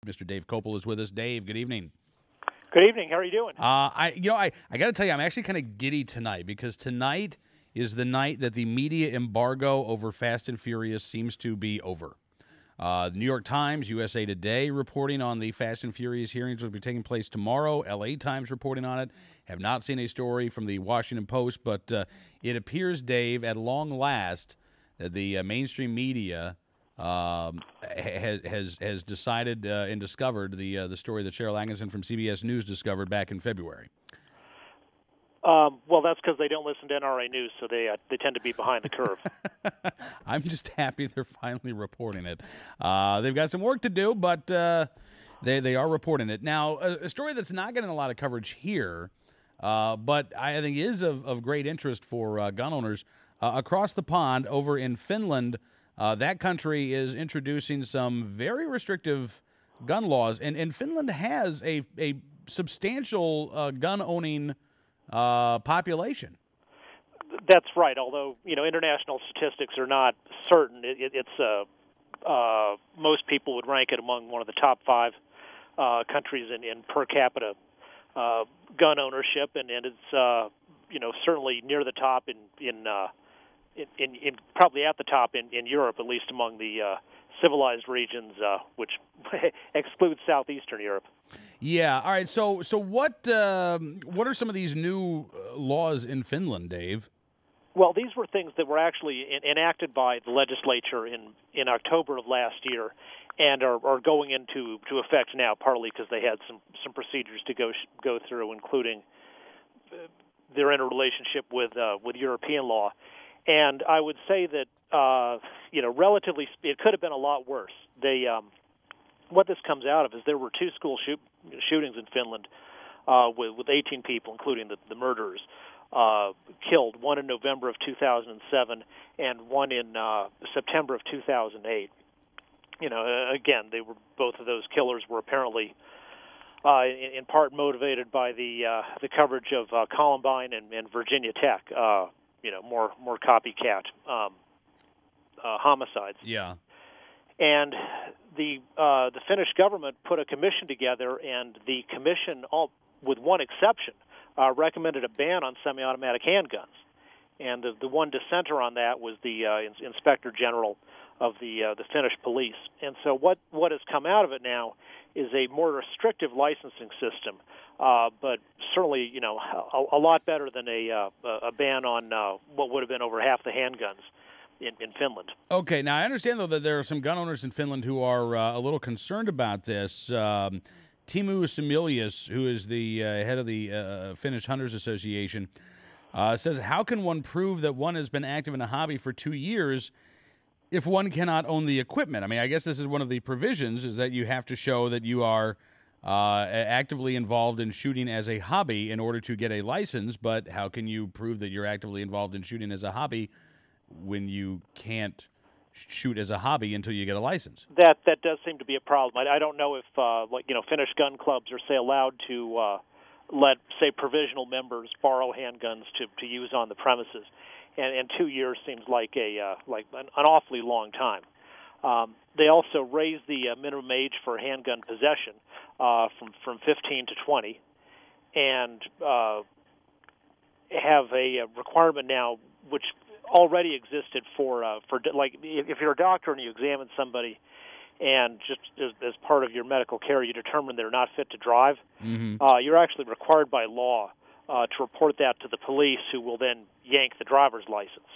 Mr. Dave Kopel is with us. Dave, good evening. Good evening. How are you doing? I got to tell you, I'm actually kind of giddy tonight because tonight is the night that the media embargo over Fast and Furious seems to be over. The New York Times, USA Today reporting on the Fast and Furious hearings will be taking place tomorrow. LA Times reporting on it. Have not seen a story from the Washington Post, but it appears, Dave, at long last, that the mainstream media has decided and discovered the story that Cheryl Atkinson from CBS News discovered back in February. Well, that's because they don't listen to NRA News, so they tend to be behind the curve. I'm just happy they're finally reporting it. They've got some work to do, but they are reporting it. Now, a story that's not getting a lot of coverage here, but I think is of great interest for gun owners, across the pond over in Finland, that country is introducing some very restrictive gun laws, and Finland has a substantial gun-owning population. That's right. Although international statistics are not certain, it's most people would rank it among one of the top 5 countries in per capita gun ownership, and it's certainly near the top in probably at the top in Europe, at least among the civilized regions, which excludes southeastern Europe. Yeah. All right. So what are some of these new laws in Finland, Dave? Well, these were things that were actually enacted by the legislature in October of last year, and are going into effect now, partly because they had some procedures to go through, including their interrelationship with European law. And I would say that relatively, it could have been a lot worse. What this comes out of is there were 2 school shootings in Finland with 18 people, including the murderers, killed. One in November of 2007 and one in September of 2008. Again, both of those killers were apparently in part motivated by the coverage of Columbine and Virginia Tech. More copycat homicides. Yeah. And the Finnish government put a commission together, and the commission, with one exception, recommended a ban on semi-automatic handguns. And the one dissenter on that was the Inspector General of the Finnish police. And so what has come out of it now is a more restrictive licensing system, but certainly a lot better than a ban on what would have been over half the handguns in Finland. Okay, now I understand, though, that there are some gun owners in Finland who are a little concerned about this. Teemu Similius, who is the head of the Finnish Hunters Association, says, how can one prove that one has been active in a hobby for 2 years if one cannot own the equipment? I mean, I guess this is one of the provisions, is that you have to show that you are actively involved in shooting as a hobby in order to get a license, but how can you prove that you're actively involved in shooting as a hobby when you can't shoot as a hobby until you get a license? That does seem to be a problem. I don't know if Finnish gun clubs are, say, allowed to let, say, provisional members borrow handguns to use on the premises, and 2 years seems like an awfully long time. They also raised the minimum age for handgun possession from 15 to 20, and have a requirement now which already existed for if you're a doctor and you examine somebody and just as part of your medical care you determine they're not fit to drive, you're actually required by law to report that to the police, who will then yank the driver's license.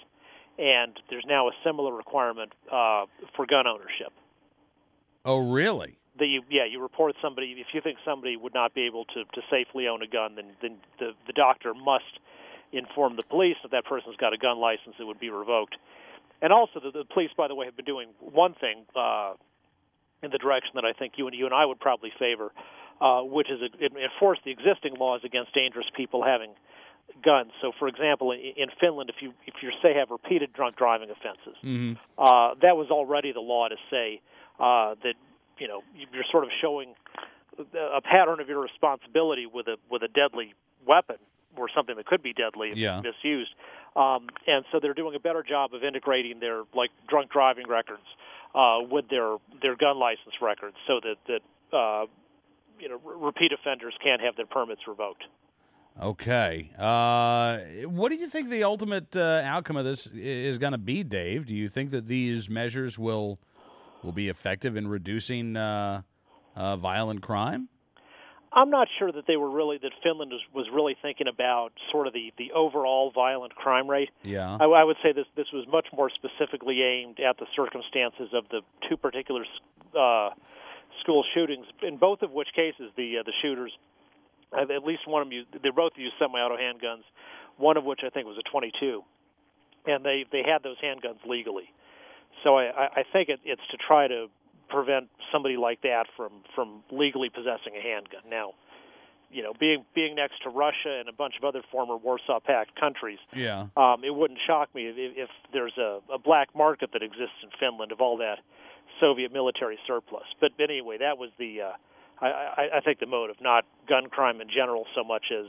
And there's now a similar requirement for gun ownership. Oh, really? You report somebody. If you think somebody would not be able to safely own a gun, then the doctor must inform the police that person's got a gun license that would be revoked. And also, the police, by the way, have been doing one thing in the direction that I think you and I would probably favor, which is enforce the existing laws against dangerous people having guns. So, for example, in Finland, if you say have repeated drunk driving offenses, that was already the law to say that you're sort of showing a pattern of irresponsibility with a deadly weapon, or something that could be deadly if misused. And so they're doing a better job of integrating their drunk driving records with their gun license records, so that repeat offenders can't have their permits revoked. Okay. What do you think the ultimate outcome of this is going to be, Dave? Do you think that these measures will be effective in reducing violent crime? I'm not sure that that Finland was really thinking about sort of the overall violent crime rate. Yeah. I would say this was much more specifically aimed at the circumstances of the two particular school shootings, in both of which cases the shooters, at least one of them, they both used semi-auto handguns, one of which I think was a .22, and they had those handguns legally. So I think it's to try to prevent somebody like that from legally possessing a handgun. Now, being next to Russia and a bunch of other former Warsaw Pact countries, yeah, it wouldn't shock me if there's a black market that exists in Finland of all that Soviet military surplus. But anyway, that was I think the motive, not gun crime in general so much as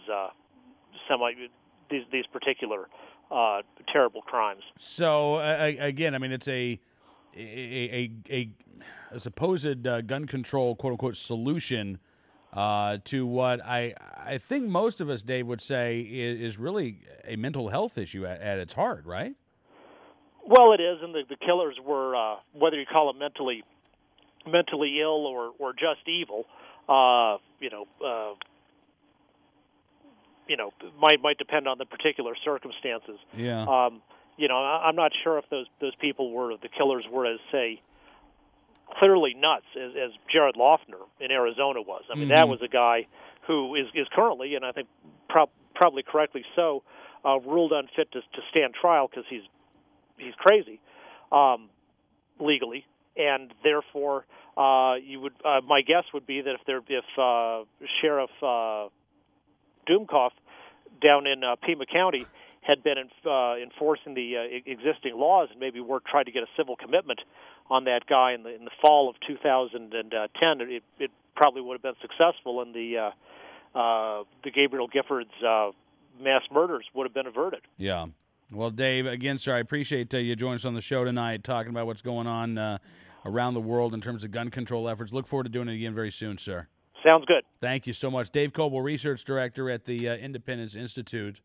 these particular terrible crimes. So again, I mean, it's a supposed gun control quote unquote solution to what I think most of us, Dave, would say is really a mental health issue at its heart, right? Well, it is, and the killers were whether you call them mentally ill or just evil. Might depend on the particular circumstances. Yeah. I'm not sure if those people the killers were as, say, clearly nuts as Jared Loughner in Arizona was. I mean, that was a guy who is currently, and I think probably correctly so, ruled unfit to stand trial because he's crazy, legally, and therefore you would. My guess would be that if Sheriff Dumkoff down in Pima County had been enforcing the existing laws and maybe tried to get a civil commitment on that guy in the fall of 2010, it probably would have been successful, and the Gabriel Giffords mass murders would have been averted. Yeah. Well, Dave, again, sir, I appreciate you joining us on the show tonight, talking about what's going on around the world in terms of gun control efforts. Look forward to doing it again very soon, sir. Sounds good. Thank you so much. Dave Coble, Research Director at the Independence Institute.